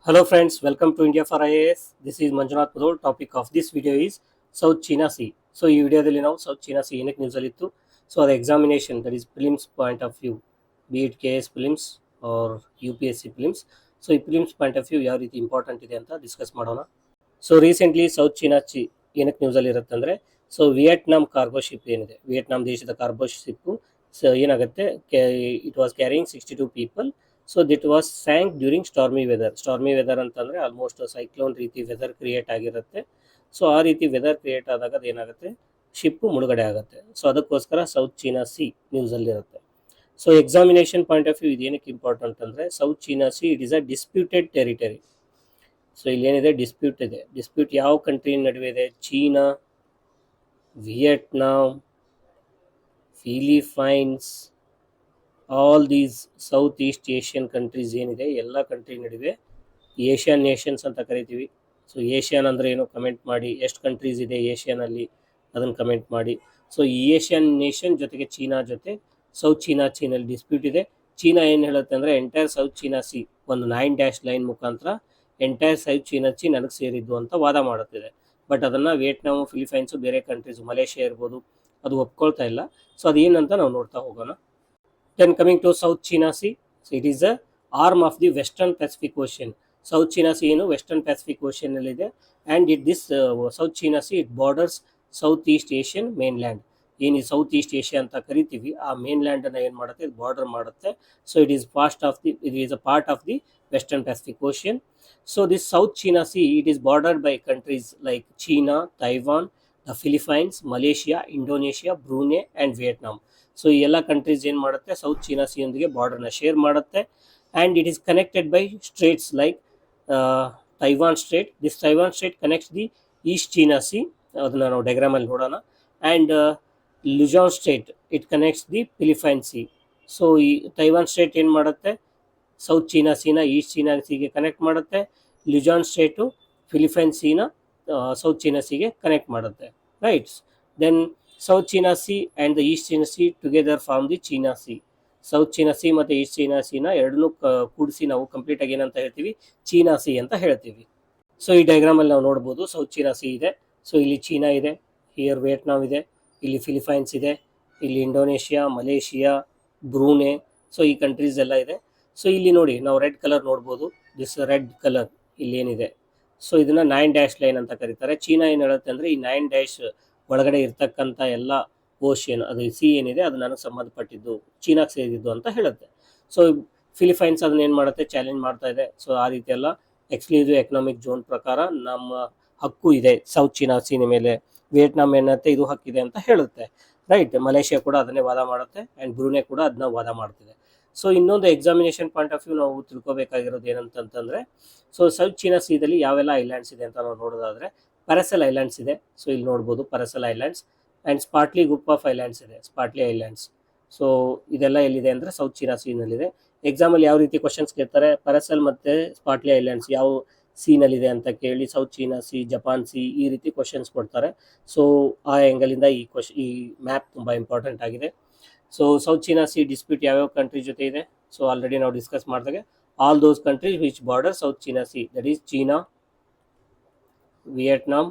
Hello friends, welcome to India for IAS. This is Manjunath Pudol. Topic of this video is South China Sea. So ಈ ವಿಡಿಯೋದಲ್ಲಿ ನಾವು South China Sea ಏನಕ್ಕೆ news ಅಲ್ಲಿ ಇತ್ತು, so ಅದು examination that is prelims point of view, be it K S prelims or U P S C prelims. So ಈ prelims point of view ಯಾವ ರೀತಿ ಇಂಪಾರ್ಟೆಂಟ್ ಇದೆ ಅಂತ ಡಿಸ್ಕಸ್ ಮಾಡೋಣ. So recently South China Sea ಏನಕ್ಕೆ ನ್ಯೂಸಲ್ಲಿ ಇರುತ್ತೆ ಅಂದರೆ, ಸೊ ವಿಯೆಟ್ನಾಂ ಕಾರ್ಗೋ ಶಿಪ್ ಏನಿದೆ, ವಿಯೆಟ್ನಾಂ ದೇಶದ ಕಾರ್ಗೋ ಶಿಪ್ಪು ಸೊ ಏನಾಗುತ್ತೆ, it was carrying 62 people. So that was sank during stormy weather ಅಂತಂದರೆ ಆಲ್ಮೋಸ್ಟ್ ಸೈಕ್ಲೋನ್ ರೀತಿ ವೆದರ್ ಕ್ರಿಯೇಟ್ ಆಗಿರುತ್ತೆ. ಸೊ ಆ ರೀತಿ ವೆದರ್ ಕ್ರಿಯೇಟ್ ಆದಾಗ ಅದೇನಾಗುತ್ತೆ, ಶಿಪ್ಪು ಮುಳುಗಡೆ ಆಗುತ್ತೆ. ಸೊ ಅದಕ್ಕೋಸ್ಕರ ಸೌತ್ ಚೀನಾ ಸಿ ನ್ಯೂಸಲ್ಲಿರುತ್ತೆ. So examination point of view ಇದೇನಕ್ಕೆ ಇಂಪಾರ್ಟೆಂಟ್ ಅಂದರೆ, South China Sea it is a disputed territory. So ಇಲ್ಲೇನಿದೆ, ಡಿಸ್ಪ್ಯೂಟ್ ಇದೆ. ಡಿಸ್ಪ್ಯೂಟ್ ಯಾವ ಕಂಟ್ರಿ ನಡುವೆ ಇದೆ? China, Vietnam, Philippines, all these Southeast Asian countries ಏನಿದೆ, ಎಲ್ಲ ಕಂಟ್ರಿ ನಡುವೆ ಏಷ್ಯನ್ ನೇಷನ್ಸ್ ಅಂತ ಕರಿತೀವಿ. ಸೊ ಏಷ್ಯನ್ ಅಂದರೆ ಏನು ಕಮೆಂಟ್ ಮಾಡಿ, ಎಷ್ಟು ಕಂಟ್ರೀಸ್ ಇದೆ ಏಷ್ಯನಲ್ಲಿ ಅದನ್ನು ಕಮೆಂಟ್ ಮಾಡಿ. ಸೊ ಈ ಏಷ್ಯನ್ ನೇಷನ್ ಜೊತೆಗೆ ಚೀನಾ ಜೊತೆ ಸೌತ್ ಚೀನಾ ಸೀನಲ್ಲಿ ಡಿಸ್ಪ್ಯೂಟ್ ಇದೆ. ಚೀನಾ ಏನು ಹೇಳುತ್ತೆ ಅಂದರೆ, ಎಂಟೈರ್ ಸೌತ್ ಚೀನಾ ಸಿ ಒಂದು 9 ಲೈನ್ ಮುಖಾಂತರ ಎಂಟೈರ್ ಸೌತ್ ಚೀನಾ ಸಿ ನನಗೆ ಸೇರಿದ್ದು ಅಂತ ವಾದ ಮಾಡುತ್ತಿದೆ. ಬಟ್ ಅದನ್ನು ವಿಯೆಟ್ನಾಮು, ಫಿಲಿಪೈನ್ಸು, ಬೇರೆ ಕಂಟ್ರೀಸು, ಮಲೇಷಿಯಾ ಇರ್ಬೋದು, ಅದು ಒಪ್ಕೊಳ್ತಾ ಇಲ್ಲ. ಸೊ ಅದೇನಂತ ನಾವು ನೋಡ್ತಾ ಹೋಗೋಣ. Then coming to South China Sea, so it is a arm of the Western Pacific Ocean. South China Sea ಏನು ವೆಸ್ಟರ್ನ್ ಪ್ಯಾಸಿಫಿಕ್ ಓಷನ್ ಅಲ್ಲಿ ಇದೆ. And this South China Sea it borders south East Asian mainland. ಏನು south East Asia ಅಂತ ಕರಿತೀವಿ, ಆ mainland ಅನ್ನು ಏನು ಮಾಡುತ್ತೆ, ಇದು ಬಾರ್ಡರ್ ಮಾಡುತ್ತೆ. So it is a part of the Western Pacific Ocean. So this South China Sea it is bordered by countries like China, Taiwan, the Philippines, Malaysia, Indonesia, Brunei and Vietnam. So ಈ ಎಲ್ಲ countries ಏನು ಮಾಡುತ್ತೆ, South China ಸಿಯೊಂದಿಗೆ ಬಾರ್ಡರ್ನ share ಮಾಡುತ್ತೆ. And it is connected by straits like Taiwan Strait. This Taiwan Strait connects the East China Sea, ಅದನ್ನು ನಾವು ಡಯಾಗ್ರಾಮಲ್ಲಿ ನೋಡೋಣ. And Luzon straight it connects the Philippine Sea. So ಈ ತೈವಾನ್ ಸ್ಟ್ರೇಟ್ ಏನು ಮಾಡುತ್ತೆ, ಸೌತ್ ಚೀನಾ ಸಿನ East China ಸಿಗೆ connect ಮಾಡುತ್ತೆ. ಲುಜಾನ್ ಸ್ಟ್ರೇಟು ಫಿಲಿಪೈನ್ ಸಿನ ಸೌತ್ ಚೀನಾ ಸಿಗೆ ಕನೆಕ್ಟ್ ಮಾಡುತ್ತೆ, right. Then South China Sea and the East China Sea together form the China Sea. South China Sea ಮತ್ತು East China ಸಿನ ಎರಡನ್ನೂ ಕೂಡಿಸಿ ನಾವು ಕಂಪ್ಲೀಟಾಗಿ ಏನಂತ ಹೇಳ್ತೀವಿ, ಚೀನಾ ಸಿ ಅಂತ ಹೇಳ್ತೀವಿ. ಸೊ ಈ ಡಯಾಗ್ರಾಮಲ್ಲಿ ನಾವು ನೋಡ್ಬೋದು, ಸೌತ್ ಚೀನಾ ಸಿ ಇದೆ. ಸೊ ಇಲ್ಲಿ ಚೀನಾ ಇದೆ, ಹಿಯರ್ ವಿಯೆಟ್ನಾಂ ಇದೆ, ಇಲ್ಲಿ ಫಿಲಿಪೈನ್ಸ್ ಇದೆ, ಇಲ್ಲಿ ಇಂಡೋನೇಷಿಯಾ, ಮಲೇಷಿಯಾ, ಬ್ರೂನೆ. ಸೊ ಈ ಕಂಟ್ರೀಸ್ ಎಲ್ಲ ಇದೆ. ಸೊ ಇಲ್ಲಿ ನೋಡಿ, ನಾವು ರೆಡ್ ಕಲರ್ ನೋಡ್ಬೋದು, ದಿಸ್ ರೆಡ್ ಕಲರ್ ಇಲ್ಲೇನಿದೆ. ಸೊ ಇದನ್ನು 9 ಲೈನ್ ಅಂತ ಕರೀತಾರೆ. ಚೀನಾ ಏನು ಹೇಳುತ್ತೆ ಅಂದರೆ, ಈ 9 ಒಳಗಡೆ ಇರ್ತಕ್ಕಂಥ ಎಲ್ಲ ಓಷಿಯನ್, ಅದು ಸಿ ಏನಿದೆ ಅದು ನನಗೆ ಸಂಬಂಧಪಟ್ಟಿದ್ದು, ಚೀನಾಗೆ ಸೇರಿದ್ದು ಅಂತ ಹೇಳುತ್ತೆ. ಸೊ ಫಿಲಿಪೈನ್ಸ್ ಅದನ್ನ ಏನು ಮಾಡುತ್ತೆ, ಚಾಲೆಂಜ್ ಮಾಡ್ತಾ ಇದೆ. ಸೊ ಆ ರೀತಿ ಎಲ್ಲ ಎಕ್ಸ್ಕ್ಲೂಸಿವ್ ಎಕನಾಮಿಕ್ ಝೋನ್ ಪ್ರಕಾರ ನಮ್ಮ ಹಕ್ಕು ಇದೆ ಸೌತ್ ಚೀನಾ ಸೀನ ಮೇಲೆ. ವಿಯೆಟ್ನಾಂ ಏನತ್ತೆ, ಇದು ಹಕ್ಕಿದೆ ಅಂತ ಹೇಳುತ್ತೆ, ರೈಟ್. ಮಲೇಷಿಯಾ ಕೂಡ ಅದನ್ನೇ ವಾದ ಮಾಡುತ್ತೆ, ಆ್ಯಂಡ್ ಬ್ರೂನೆ ಕೂಡ ಅದನ್ನ ವಾದ ಮಾಡ್ತಿದೆ. ಸೊ ಇನ್ನೊಂದು ಎಕ್ಸಾಮಿನೇಷನ್ ಪಾಯಿಂಟ್ ಆಫ್ ವ್ಯೂ ನಾವು ತಿಳ್ಕೊಬೇಕಾಗಿರೋದು ಏನಂತಂದರೆ, ಸೊ ಸೌತ್ ಚೀನಾ ಸೀದಲ್ಲಿ ಯಾವೆಲ್ಲ ಐಲ್ಯಾಂಡ್ಸ್ ಇದೆ ಅಂತ ನಾವು ನೋಡೋದಾದರೆ, ಪ್ಯಾರಾಸೆಲ್ ಐಲ್ಯಾಂಡ್ಸ್ ಇದೆ. ಸೊ ಇಲ್ಲಿ ನೋಡ್ಬೋದು Paracel Islands. And Spratly group of islands ಇದೆ, ಸ್ಪಾಟ್ಲಿ ಐಲ್ಯಾಂಡ್ಸ್. ಸೊ ಇದೆಲ್ಲ ಎಲ್ಲಿದೆ ಅಂದರೆ ಸೌತ್ ಚೀನಾ ಸೀನಲ್ಲಿದೆ. ಎಕ್ಸಾಮಲ್ಲಿ ಯಾವ ರೀತಿ ಕ್ವಶನ್ಸ್ ಕೇಳ್ತಾರೆ, ಪ್ಯಾರಾಸೆಲ್ ಮತ್ತು ಸ್ಪಾಟ್ಲಿ ಐಲ್ಯಾಂಡ್ಸ್ ಯಾವ ಸೀನಲ್ಲಿದೆ ಅಂತ ಕೇಳಿ, south China C, Japan C, ಈ ರೀತಿ ಕ್ವಶನ್ಸ್ ಕೊಡ್ತಾರೆ. ಸೊ ಆ ಆ್ಯಂಗಲಿಂದ ಈ ಮ್ಯಾಪ್ ತುಂಬ ಇಂಪಾರ್ಟೆಂಟ್ ಆಗಿದೆ. So South China Sea dispute ಯಾವ್ಯಾವ ಕಂಟ್ರಿ ಜೊತೆ ಇದೆ, ಸೊ ಆಲ್ರೆಡಿ ನಾವು ಡಿಸ್ಕಸ್ ಮಾಡಿದಾಗೆ, all those countries which border South China Sea, that is China, Vietnam,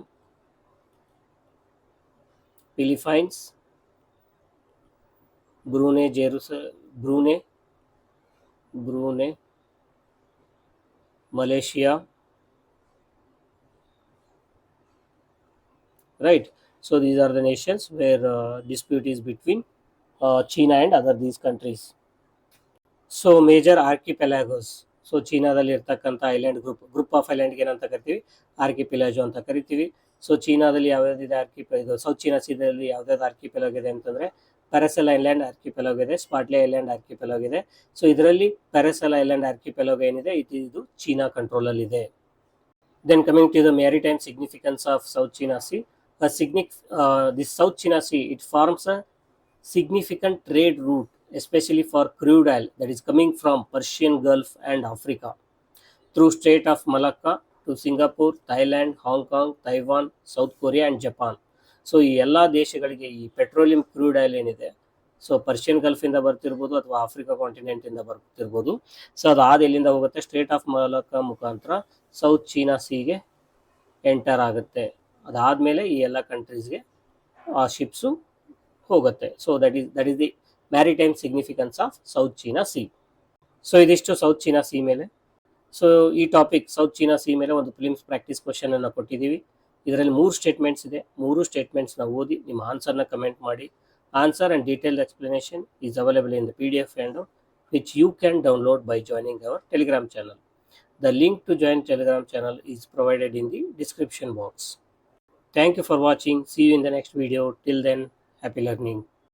Philippines, Brunei, Malaysia, right. So these are the nations where dispute is between China and other these countries. So major archipelagos, so ಚೀನಾದಲ್ಲಿ ಇರ್ತಕ್ಕಂಥ island group of ಐಲ್ಯಾಂಡ್ಗೆ ಏನಂತ ಕರಿತೀವಿ, ಆರ್ಕಿಪೆಲಾಜೋ ಅಂತ ಕರಿತೀವಿ. So ಚೀನಾದಲ್ಲಿ ಯಾವ್ಯಾವ್ದಿದೆ ಇದು south China ಸೀದಲ್ಲಿ ಯಾವ್ದಾವ್ದು ಆರ್ಕಿಪೆಲಾಗ್ ಇದೆ ಅಂತಂದರೆ, ಪ್ಯಾರಾಸೆಲ್ ಐಲ್ಯಾಂಡ್ ಆರ್ಕಿಪೆಲಾಗ್ ಇದೆ, ಸ್ಪಾಟ್ಲಿ ಐಲ್ಯಾಂಡ್ ಆರ್ಕಿಪೆಲಾಗ್ ಇದೆ. ಸೊ ಇದರಲ್ಲಿ ಪ್ಯಾರಾಸೆಲ್ ಐಲ್ಯಾಂಡ್ ಆರ್ಕಿಪೆಲಾಗ್ ಏನಿದೆ, ಇದು ಚೀನಾ ಕಂಟ್ರೋಲಲ್ಲಿದೆ. Then coming to the maritime significance of South China Sea, this South China Sea, it forms a significant trade route, especially for crude oil that is coming from Persian Gulf and Africa through Strait of Malacca to Singapore, Thailand, Hong Kong, Taiwan, South Korea and Japan. So ಈ ಎಲ್ಲ ದೇಶಗಳಿಗೆ ಈ petroleum crude oil ಏನಿದೆ, so Persian ಗಲ್ಫಿಂದ ಬರ್ತಿರ್ಬೋದು ಅಥವಾ Africa ಕಾಂಟಿನೆಂಟಿಂದ ಬರ್ತಿರ್ಬೋದು. So ಅದಾದ ಎಲ್ಲಿಂದ ಹೋಗುತ್ತೆ, straight of ಮಲಕ್ಕ ಮುಖಾಂತರ ಸೌತ್ ಚೀನಾ ಸೀಗೆ ಎಂಟರ್ ಆಗುತ್ತೆ. ಅದಾದಮೇಲೆ ಈ ಎಲ್ಲ ಕಂಟ್ರೀಸ್ಗೆ ಆ ಶಿಪ್ಸು ಹೋಗುತ್ತೆ. So that is the maritime significance of South China C. So ಇದಿಷ್ಟು ಸೌತ್ ಚೀನಾ ಸಿ ಮೇಲೆ. ಸೊ ಈ ಟಾಪಿಕ್ ಸೌತ್ ಚೀನಾ ಸಿ ಮೇಲೆ ಒಂದು ಫಿಲಿಮ್ಸ್ ಪ್ರಾಕ್ಟೀಸ್ ಕ್ವಶನ್ ಅನ್ನು ಕೊಟ್ಟಿದ್ದೀವಿ. ಇದರಲ್ಲಿ 3 ಸ್ಟೇಟ್ಮೆಂಟ್ಸ್ ಇದೆ. 3 ಸ್ಟೇಟ್ಮೆಂಟ್ಸ್ನ ಓದಿ ನಿಮ್ಮ ಆನ್ಸರ್ನ ಕಮೆಂಟ್ ಮಾಡಿ. Answer and detailed explanation is available in the PDF handout which you can download by joining our Telegram channel. The link to join Telegram channel is provided in the description box. Thank you for watching. See you in the next video. Till then, happy learning.